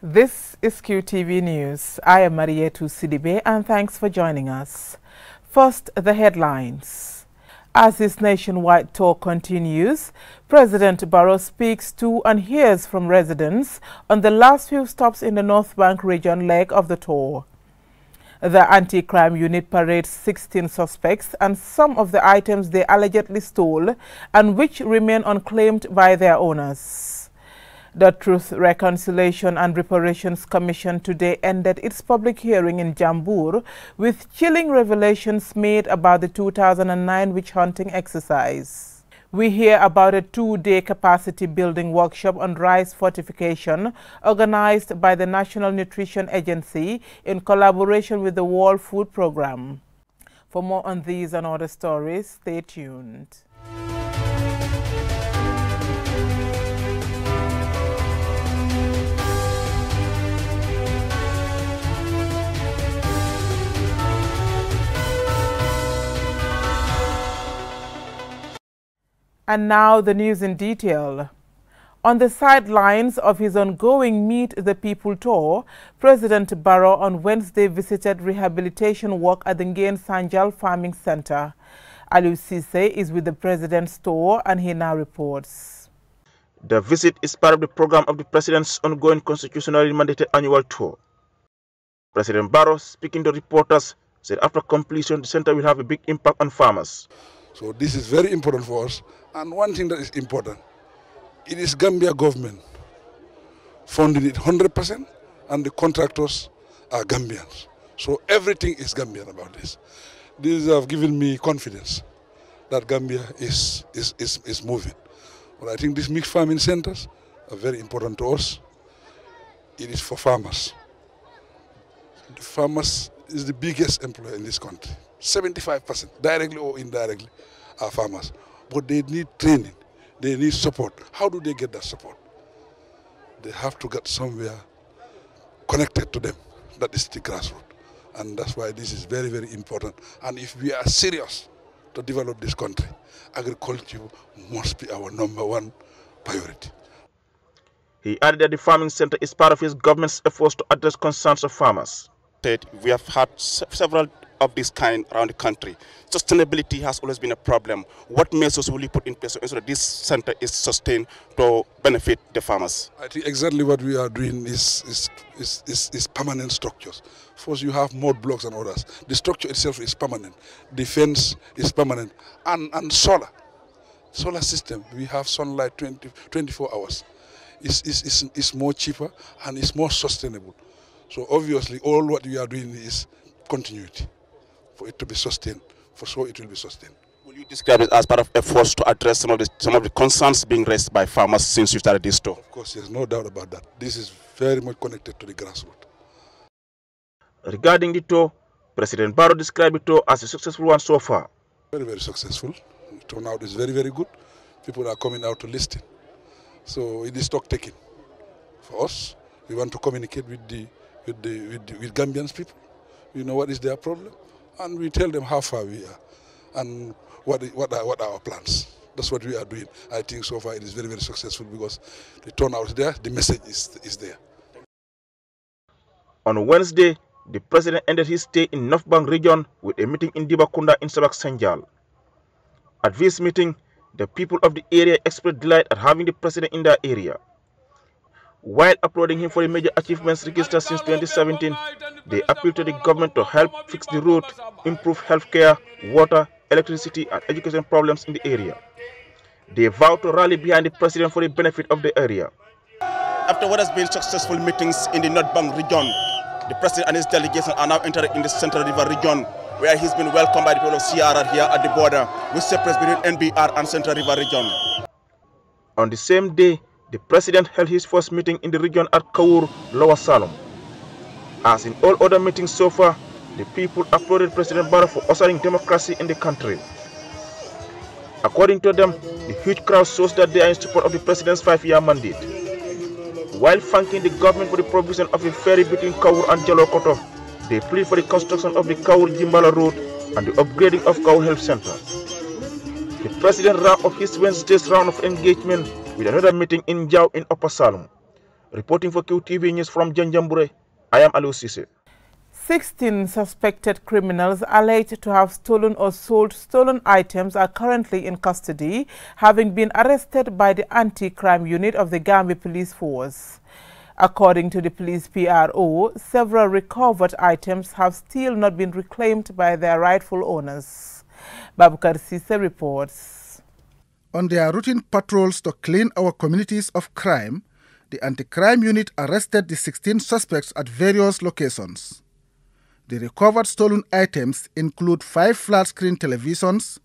This is QTV News. I am Marietu Sidibe and thanks for joining us. First, the headlines. As his nationwide tour continues, President Barrow speaks to and hears from residents on the last few stops in the North Bank region leg of the tour. The anti-crime unit parades 16 suspects and some of the items they allegedly stole and which remain unclaimed by their owners. The Truth, Reconciliation and Reparations Commission today ended its public hearing in Jambur with chilling revelations made about the 2009 witch hunting exercise. We hear about a 2-day capacity building workshop on rice fortification organized by the National Nutrition Agency in collaboration with the World Food Programme. For more on these and other stories, stay tuned. And now the news in detail. On the sidelines of his ongoing Meet the People tour, President Barrow on Wednesday visited rehabilitation work at the Ngain Sanjal Farming Center. Aliu Cisse is with the President's tour and he now reports. The visit is part of the program of the President's ongoing constitutionally mandated annual tour. President Barrow, speaking to reporters, said after completion the center will have a big impact on farmers. So this is very important for us. And one thing that is important, it is Gambia government funding it 100% and the contractors are Gambians. So everything is Gambian about this. These have given me confidence that Gambia is moving. But I think these mixed farming centers are very important to us. It is for farmers. The farmers is the biggest employer in this country. 75%, directly or indirectly, are farmers. But they need training, they need support. How do they get that support? They have to get somewhere connected to them. That is the grassroots. And that's why this is very, very important. And if we are serious to develop this country, agriculture must be our #1 priority. He added that the farming center is part of his government's efforts to address concerns of farmers. We have had several of this kind around the country. Sustainability has always been a problem. What measures will you put in place so that this center is sustained to benefit the farmers? I think exactly what we are doing is permanent structures. First, you have mud blocks and others. The structure itself is permanent. The fence is permanent. And solar system, we have sunlight 24 hours. It's more cheaper and it's more sustainable. So obviously, all what we are doing is continuity. For it to be sustained, for sure it will be sustained. Will you describe it as part of efforts to address some of the concerns being raised by farmers since you started this tour? Of course, there's no doubt about that. This is very much connected to the grassroots. Regarding the tour, President Barrow described the tour as a successful one so far. Very, very successful. The turnout is very, very good. People are coming out to listen. So it is stock taking. For us, we want to communicate with Gambians people. We know what is their problem, and we tell them how far we are and what are our plans. That's what we are doing. I think so far it is very, very successful because the turnout is there, the message is there. On Wednesday, the President ended his stay in North Bank region with a meeting in Dibakunda in Sabak Sanjal. At this meeting, the people of the area expressed delight at having the President in their area. While applauding him for the major achievements registered since 2017, they appealed to the government to help fix the road, improve healthcare, water, electricity and education problems in the area. They vowed to rally behind the President for the benefit of the area. After what has been successful meetings in the North Bank region, the President and his delegation are now entering in the Central River region, where he's been welcomed by the people of CRR here at the border, which separates between NBR and Central River region. On the same day, the President held his first meeting in the region at Kawur, Lower Salom. As in all other meetings so far, the people applauded President Barrow for ushering democracy in the country. According to them, the huge crowd shows that they are in support of the President's 5-year mandate. While thanking the government for the provision of a ferry between Kawur and Jalokoto, they plead for the construction of the Kawur-Jimbala Road and the upgrading of Kawur Health Center. The President wrapped up his Wednesday's round of engagement with another meeting in Jau in Upper Salom. Reporting for QTV News from Janjambure, I am Aliou Cissé. 16 suspected criminals alleged to have stolen or sold stolen items are currently in custody, having been arrested by the anti-crime unit of the Gambia Police Force. According to the police PRO, several recovered items have still not been reclaimed by their rightful owners. Babukar Sise reports. On their routine patrols to clean our communities of crime, the anti-crime unit arrested the 16 suspects at various locations. The recovered stolen items include 5 flat-screen televisions,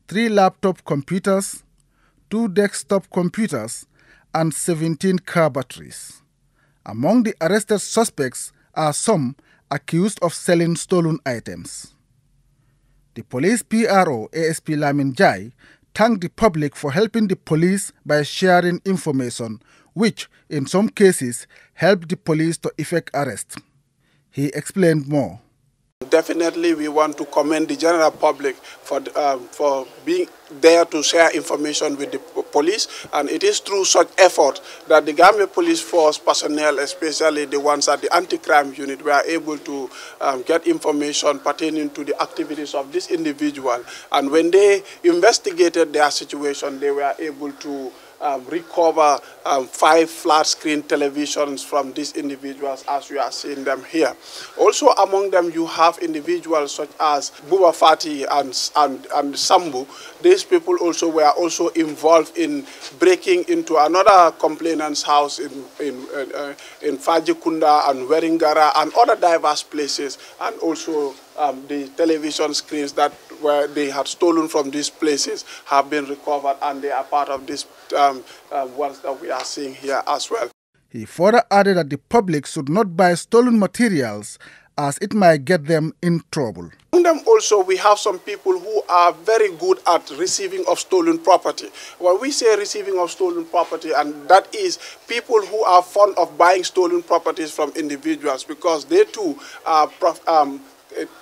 3 laptop computers, 2 desktop computers, and 17 car batteries. Among the arrested suspects are some accused of selling stolen items. The police PRO, ASP Lamin Jai, thanked the public for helping the police by sharing information, which, in some cases, helped the police to effect arrest. He explained more. Definitely, we want to commend the general public for being there to share information with the police, and it is through such effort that the Gambia Police Force personnel, especially the ones at the anti-crime unit, were able to get information pertaining to the activities of this individual. And when they investigated their situation, they were able to recover 5 flat-screen televisions from these individuals, as we are seeing them here. Also among them, you have individuals such as Buba Fati and Sambu. These people also were involved in breaking into another complainant's house in Fajikunda and Weringara and other diverse places, and also the television screens that they had stolen from these places have been recovered, and they are part of this ones that we are seeing here as well. He further added that the public should not buy stolen materials as it might get them in trouble. Among them also, we have some people who are very good at receiving of stolen property. When we say receiving of stolen property, and that is people who are fond of buying stolen properties from individuals, because they too are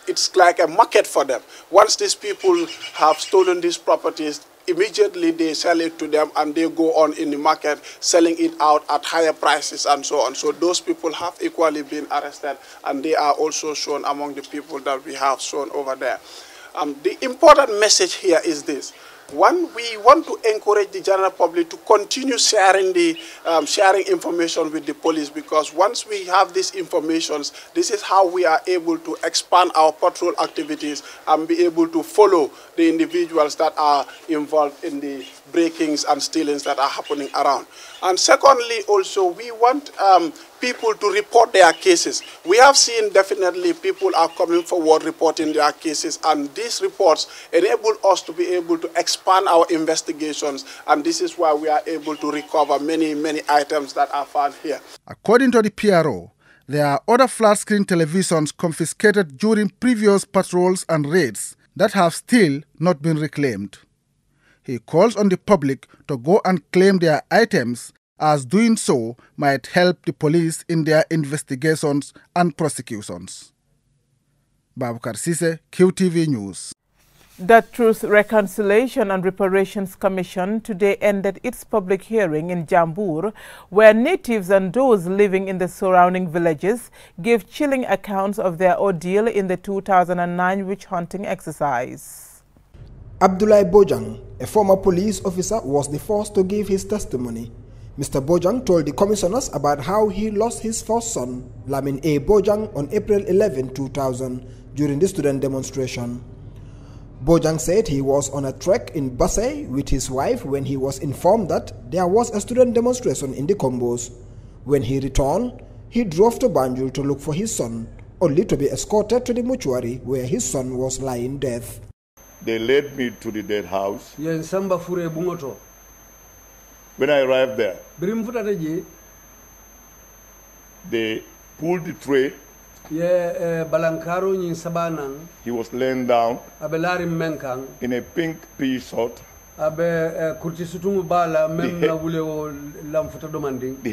it's like a market for them. Once these people have stolen these properties, immediately they sell it to them and they go on in the market selling it out at higher prices and so on. So those people have equally been arrested, and they are also shown among the people that we have shown over there. The important message here is this. One, we want to encourage the general public to continue sharing information with the police, because once we have these informations, this is how we are able to expand our patrol activities and be able to follow the individuals that are involved in the breakings and stealings that are happening around. And secondly, also, we want people to report their cases. We have seen definitely people are coming forward reporting their cases, and these reports enable us to be able to expand our investigations, and this is why we are able to recover many items that are found here. According to the PRO, there are other flat-screen televisions confiscated during previous patrols and raids that have still not been reclaimed. He calls on the public to go and claim their items, as doing so might help the police in their investigations and prosecutions. Babukar Sise, QTV News. The Truth, Reconciliation and Reparations Commission today ended its public hearing in Jambur, where natives and those living in the surrounding villages gave chilling accounts of their ordeal in the 2009 witch hunting exercise. Abdoulaye Bojang, a former police officer, was the first to give his testimony. Mr. Bojang told the commissioners about how he lost his first son, Lamin A. Bojang, on April 11, 2000, during the student demonstration. Bojang said he was on a trek in Basse with his wife when he was informed that there was a student demonstration in the Combos. When he returned, he drove to Banjul to look for his son, only to be escorted to the mortuary where his son was lying dead. They led me to the dead house. When I arrived there, they pulled the tray. He was laying down in a pink p-shirt. The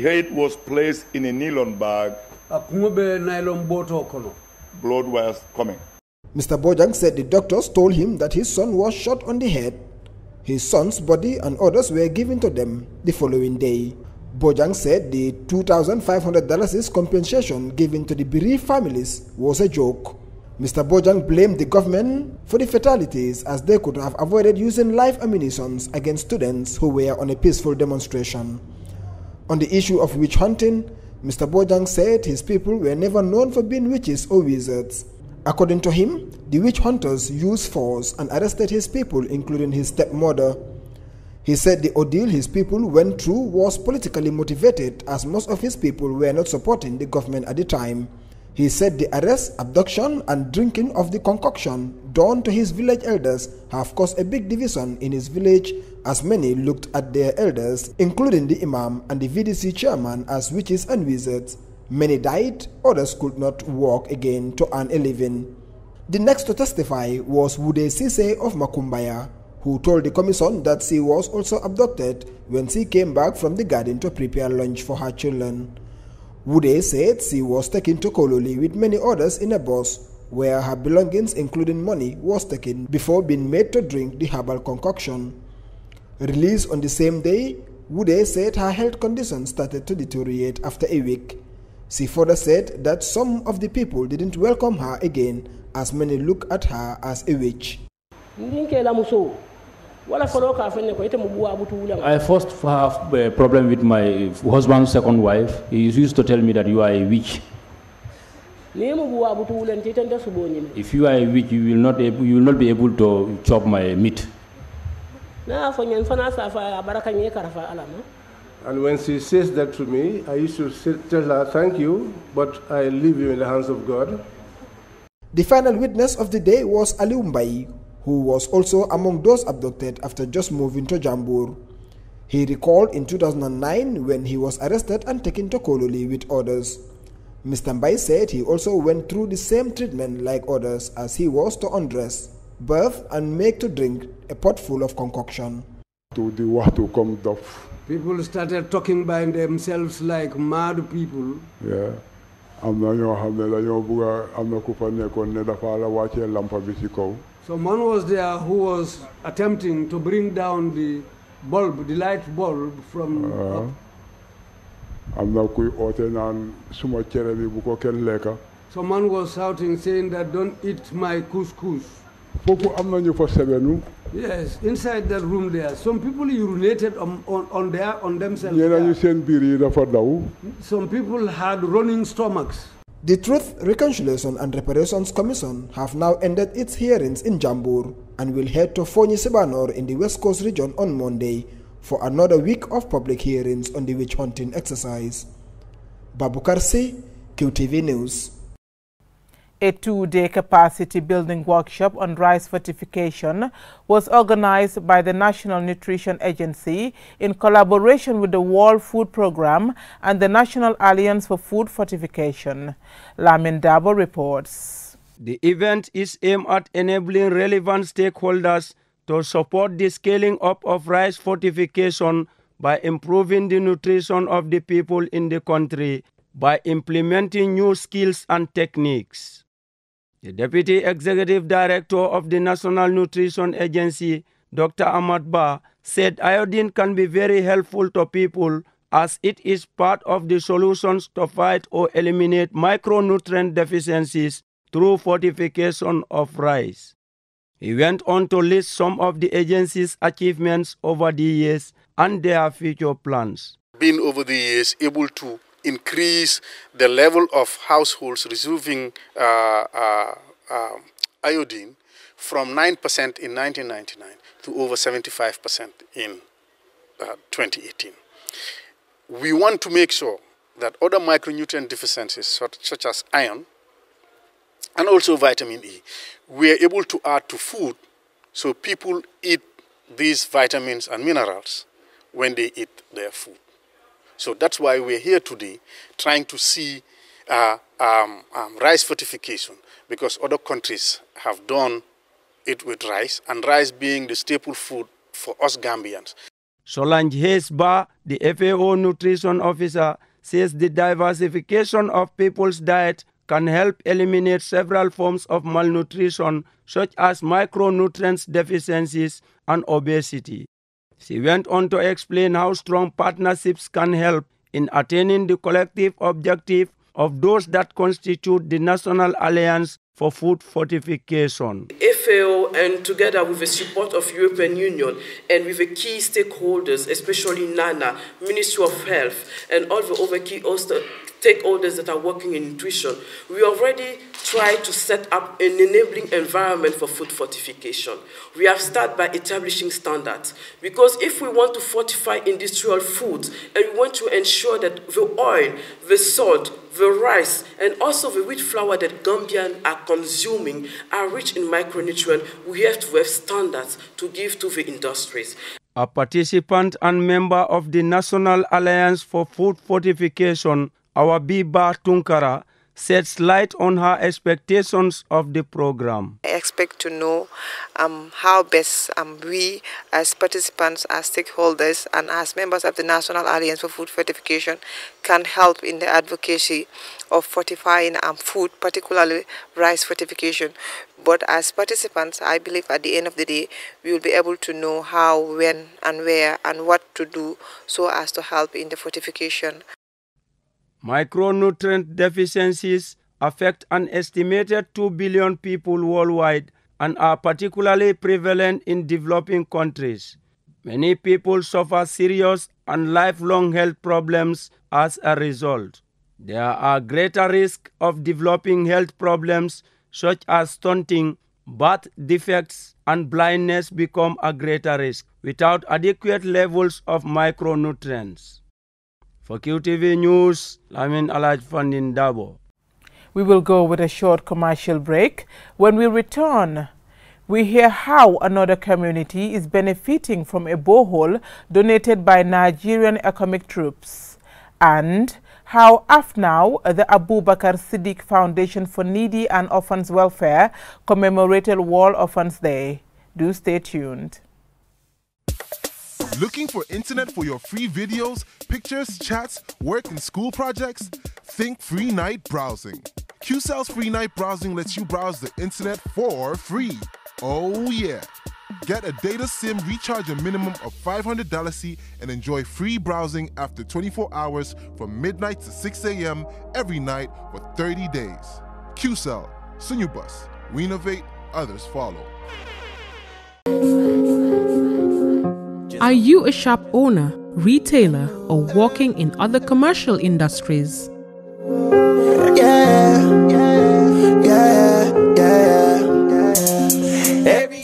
head was placed in a nylon bag. Blood was coming. Mr. Bojang said the doctors told him that his son was shot on the head. His son's body and others were given to them the following day. Bojang said the $2,500 compensation given to the bereaved families was a joke. Mr. Bojang blamed the government for the fatalities as they could have avoided using live ammunition against students who were on a peaceful demonstration. On the issue of witch hunting, Mr. Bojang said his people were never known for being witches or wizards. According to him, the witch hunters used force and arrested his people, including his stepmother. He said the ordeal his people went through was politically motivated, as most of his people were not supporting the government at the time. He said the arrest, abduction, and drinking of the concoction done to his village elders have caused a big division in his village, as many looked at their elders, including the imam and the VDC chairman, as witches and wizards. Many died, others could not work again to earn a living. The next to testify was Wude Sise of Makumbaya, who told the commission that she was also abducted when she came back from the garden to prepare lunch for her children. Wude said she was taken to Kololi with many others in a bus, where her belongings including money was taken before being made to drink the herbal concoction. Released on the same day, Wude said her health condition started to deteriorate after a week. She further said that some of the people didn't welcome her again, as many look at her as a witch. I first have a problem with my husband's second wife. He used to tell me that you are a witch. If you are a witch, you will not be able to chop my meat. And when she says that to me, I used to tell her, thank you, but I leave you in the hands of God. The final witness of the day was Ali Umbai, who was also among those abducted after just moving to Jambur. He recalled in 2009 when he was arrested and taken to Kololi with others. Mr. Mbai said he also went through the same treatment like others, as he was to undress, bathe, and make to drink a pot full of concoction. People started talking by themselves like mad people. Yeah. Someone was there who was attempting to bring down the bulb, the light bulb from up. Someone was shouting, saying that don't eat my couscous. Yes, inside that room there, some people urinated on themselves. Some people had running stomachs. The Truth, Reconciliation and Reparations Commission have now ended its hearings in Jambur and will head to Fonyi Sebanor in the West Coast region on Monday for another week of public hearings on the witch hunting exercise. Babukar C, QTV News. A two-day capacity building workshop on rice fortification was organized by the National Nutrition Agency in collaboration with the World Food Programme and the National Alliance for Food Fortification. Lamin Dabo reports. The event is aimed at enabling relevant stakeholders to support the scaling up of rice fortification by improving the nutrition of the people in the country by implementing new skills and techniques. The Deputy Executive Director of the National Nutrition Agency, Dr. Ahmad Ba, said iodine can be very helpful to people as it is part of the solutions to fight or eliminate micronutrient deficiencies through fortification of rice. He went on to list some of the agency's achievements over the years and their future plans. Been over the years able to increase the level of households receiving iodine from 9% in 1999 to over 75% in 2018. We want to make sure that other micronutrient deficiencies such as iron and also vitamin E, we are able to add to food so people eat these vitamins and minerals when they eat their food. So that's why we're here today trying to see rice fortification, because other countries have done it with rice, and rice being the staple food for us Gambians. Solange Hayes-Ba, the FAO nutrition officer, says the diversification of people's diet can help eliminate several forms of malnutrition, such as micronutrient deficiencies and obesity. She went on to explain how strong partnerships can help in attaining the collective objective of those that constitute the National Alliance for Food Fortification. FAO, and together with the support of European Union and with the key stakeholders, especially NANA, Ministry of Health, and all the other key stakeholders that are working in nutrition, we already tried to set up an enabling environment for food fortification. We have started by establishing standards, because if we want to fortify industrial foods and we want to ensure that the oil, the salt, the rice, and also the wheat flour that Gambians are consuming are rich in micronutrients, we have to have standards to give to the industries. A participant and member of the National Alliance for Food Fortification, Awabiba Tunkara, sheds light on her expectations of the program. I expect to know how best we as participants, as stakeholders, and as members of the National Alliance for Food Fortification can help in the advocacy of fortifying food, particularly rice fortification. But as participants, I believe at the end of the day, we will be able to know how, when, and where, and what to do so as to help in the fortification. Micronutrient deficiencies affect an estimated 2 billion people worldwide and are particularly prevalent in developing countries. Many people suffer serious and lifelong health problems as a result. There are greater risks of developing health problems such as stunting, birth defects, and blindness become a greater risk without adequate levels of micronutrients. For QTV News, Lamin Alaj Fandin Dabo. We will go with a short commercial break. When we return, we hear how another community is benefiting from a borehole donated by Nigerian economic troops, and how AFNOW, the Abubakar Siddiq Foundation for Needy and Orphans Welfare, commemorated World Orphans Day. Do stay tuned. Looking for internet for your free videos, pictures, chats, work, and school projects? Think Free Night Browsing. QCell's Free Night Browsing lets you browse the internet for free. Oh yeah! Get a data SIM, recharge a minimum of $500 and enjoy free browsing after 24 hours from midnight to 6 a.m. every night for 30 days. QCell, Sunubus. We innovate, others follow. Are you a shop owner, retailer, or working in other commercial industries?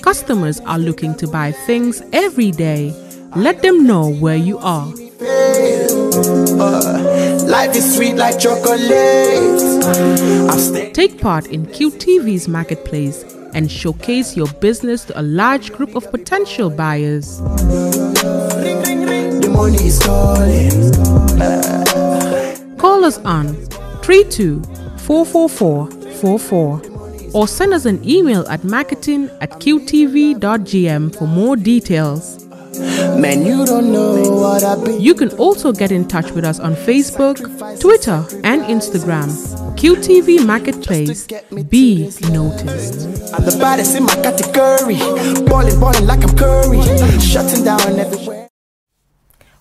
Customers are looking to buy things every day. Let them know where you are. Life is sweet like chocolate. Take part in QTV's marketplace and showcase your business to a large group of potential buyers. The money is calling. Call us on 32-444-44 or send us an email at marketing@qtv.gm for more details. Man, you don't know what I've been. You can also get in touch with us on Facebook, Twitter, and Instagram. QTV Marketplace. Be noticed. I'm the baddest in my category. Balling like I'm Curry. Shutting down everywhere.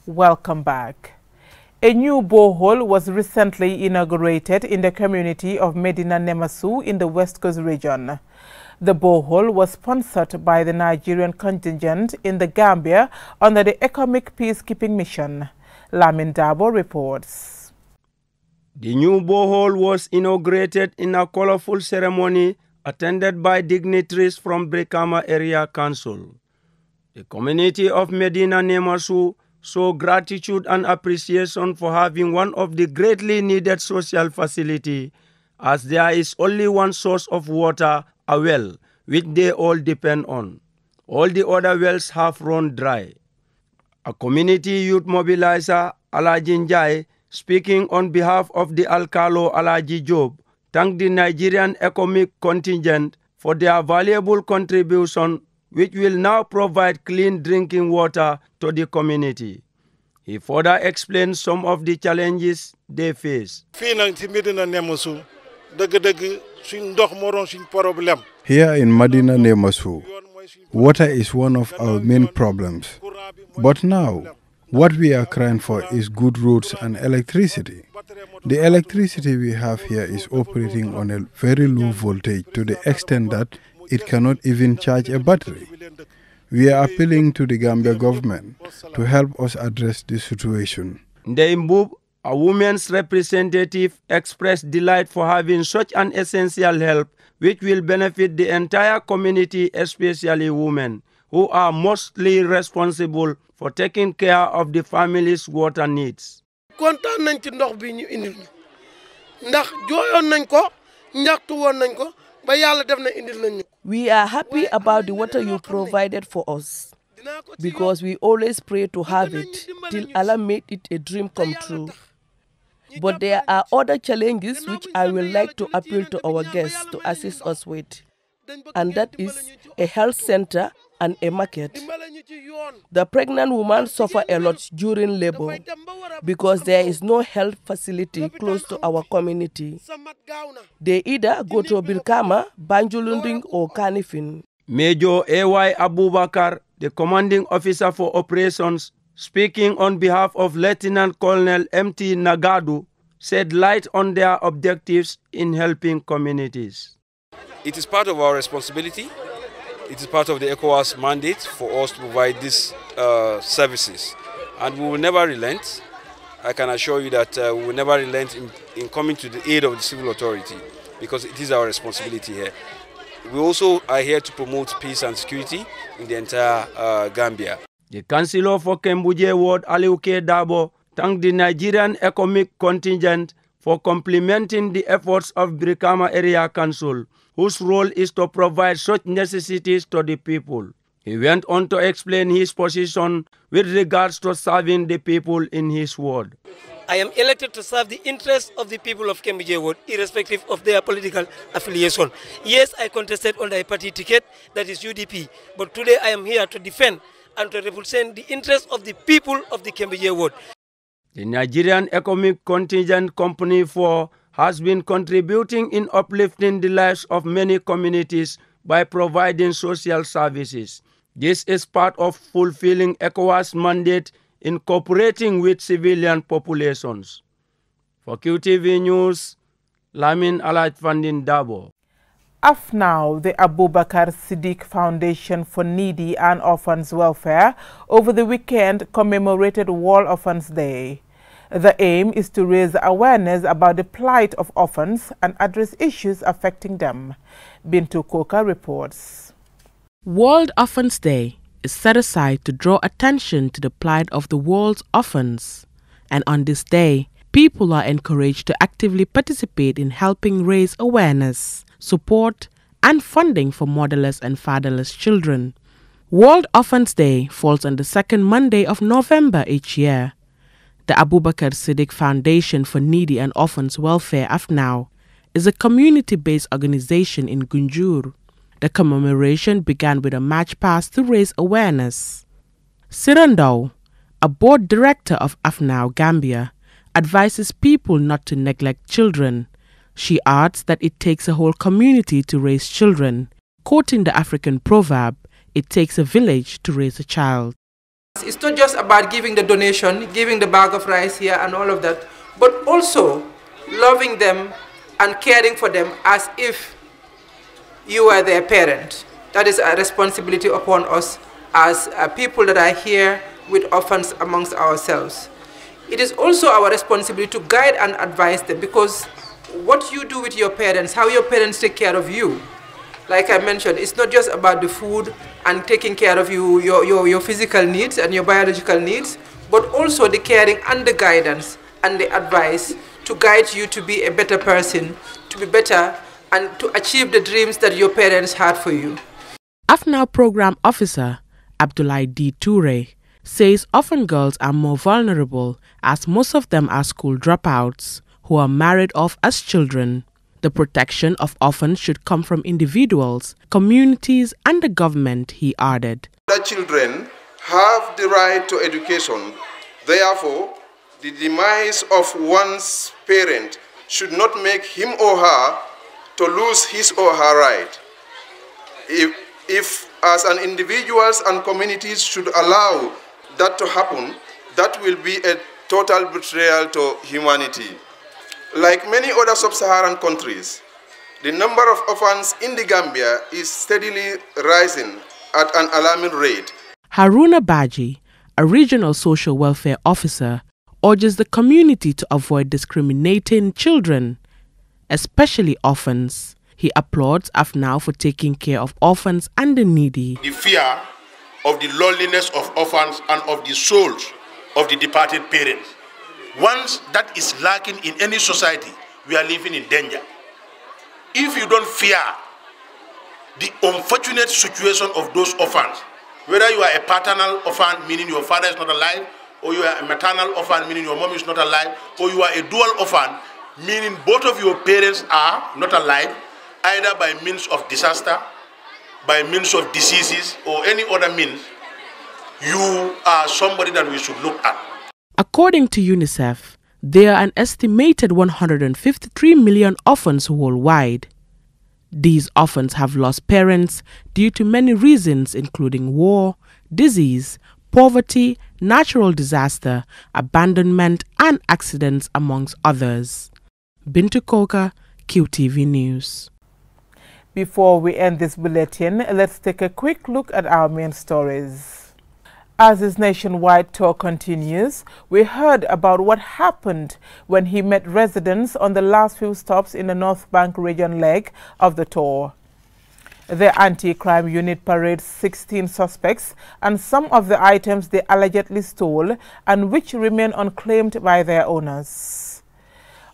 Welcome back. A new borehole was recently inaugurated in the community of Medina Nemasu in the West Coast region. The borehole was sponsored by the Nigerian contingent in the Gambia under the Economic Peacekeeping Mission. Lamin Dabo reports. The new borehole was inaugurated in a colorful ceremony attended by dignitaries from Brikama Area Council. The community of Medina Nemasu show gratitude and appreciation for having one of the greatly needed social facility, as there is only one source of water, a well, which they all depend on. All the other wells have run dry. A community youth mobilizer, Alaji Njai, speaking on behalf of the Alkalo Alaji Job, thanked the Nigerian economic contingent for their valuable contribution, which will now provide clean drinking water to the community. He further explained some of the challenges they face. Here in Medina Nemasu, Water is one of our main problems. But now, what we are crying for is good roads and electricity. The electricity we have here is operating on a very low voltage to the extent that it cannot even charge a battery. We are appealing to the Gambia government to help us address this situation. Ndeimbub, a women's representative, expressed delight for having such an essential help which will benefit the entire community, especially women, who are mostly responsible for taking care of the family's water needs. Kontaan nañ ci ndox bi ñu indil ndax jooyoon nañ ko ñaxtu woon nañ ko ba Yàlla def na indil nañ ñu. We are happy about the water you provided for us because we always pray to have it till Allah made it a dream come true. But there are other challenges which I will like to appeal to our guests to assist us with, and that is a health center and a market. The pregnant women suffer a lot during labor because there is no health facility close to our community. They either go to Birkama, Banjulunding or Kanifing. Major A.Y. Abubakar, the commanding officer for operations, speaking on behalf of Lieutenant Colonel M.T. Nagadu, shed light on their objectives in helping communities. It is part of our responsibility. It is part of the ECOWAS mandate for us to provide these services. And we will never relent. I can assure you that we will never relent in coming to the aid of the civil authority, because it is our responsibility here. We also are here to promote peace and security in the entire Gambia. The Councillor for Kembuje Ward, Aliuke Dabo, thanked the Nigerian Economic Contingent for complementing the efforts of Brikama Area Council, whose role is to provide such necessities to the people. He went on to explain his position with regards to serving the people in his ward. I am elected to serve the interests of the people of Kembuje Ward, irrespective of their political affiliation. Yes, I contested on a party ticket, that is UDP, but today I am here to defend and to represent the interests of the people of the Kembuje Ward. The Nigerian Economic Contingent Company 4 has been contributing in uplifting the lives of many communities by providing social services. This is part of fulfilling ECOWAS mandate in cooperating with civilian populations. For QTV News, Lamin Alajfandin Dabo. AFNOW, the Abubakar Siddiq Foundation for Needy and Orphans Welfare, over the weekend commemorated World Orphans Day. The aim is to raise awareness about the plight of orphans and address issues affecting them. Bintu Koka reports. World Orphans Day is set aside to draw attention to the plight of the world's orphans. And on this day, people are encouraged to actively participate in helping raise awareness, support, and funding for motherless and fatherless children. World Orphans Day falls on the second Monday of November each year. The Abubakar Siddiq Foundation for Needy and Orphans Welfare, AFNOW, is a community-based organization in Gunjur. The commemoration began with a march past to raise awareness. Sirandau, a board director of AFNOW Gambia, advises people not to neglect children. She adds that it takes a whole community to raise children. Quoting the African proverb, it takes a village to raise a child. It's not just about giving the donation, giving the bag of rice here and all of that, but also loving them and caring for them as if you are their parent. That is a responsibility upon us as people that are here with orphans amongst ourselves. It is also our responsibility to guide and advise them, because what you do with your parents, how your parents take care of you, like I mentioned, it's not just about the food and taking care of you, your physical needs and your biological needs, but also the caring and the guidance and the advice to guide you to be a better person, to be better, and to achieve the dreams that your parents had for you. AFNOW Program Officer Abdullah D. Toure says orphan girls are more vulnerable as most of them are school dropouts who are married off as children. The protection of orphans should come from individuals, communities, and the government, he added. The children have the right to education. Therefore, the demise of one's parent should not make him or her to lose his or her right. If, as an individuals and communities should allow that to happen, that will be a total betrayal to humanity. Like many other sub-Saharan countries, the number of orphans in the Gambia is steadily rising at an alarming rate. Haruna Baji, a regional social welfare officer, urges the community to avoid discriminating children, especially orphans. He applauds AFNAW for taking care of orphans and the needy. The fear of the loneliness of orphans and of the souls of the departed parents. Once that is lacking in any society, we are living in danger. If you don't fear the unfortunate situation of those orphans, whether you are a paternal orphan, meaning your father is not alive, or you are a maternal orphan, meaning your mom is not alive, or you are a dual orphan, meaning both of your parents are not alive, either by means of disaster, by means of diseases, or any other means, you are somebody that we should look at. According to UNICEF, there are an estimated 153 million orphans worldwide. These orphans have lost parents due to many reasons, including war, disease, poverty, natural disaster, abandonment, and accidents, amongst others. Bintu Koka, QTV News. Before we end this bulletin, let's take a quick look at our main stories. As his nationwide tour continues, we heard about what happened when he met residents on the last few stops in the North Bank region leg of the tour. The anti-crime unit parades 16 suspects and some of the items they allegedly stole and which remain unclaimed by their owners.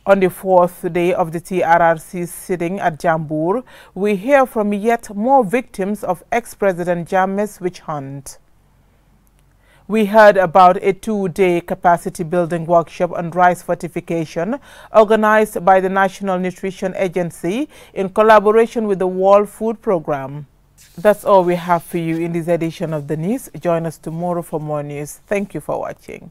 On the fourth day of the TRRC sitting at Jambur, we hear from yet more victims of ex-President Jammeh's witch hunt. We heard about a 2-day capacity building workshop on rice fortification organized by the National Nutrition Agency in collaboration with the World Food Programme. That's all we have for you in this edition of the news. Join us tomorrow for more news. Thank you for watching.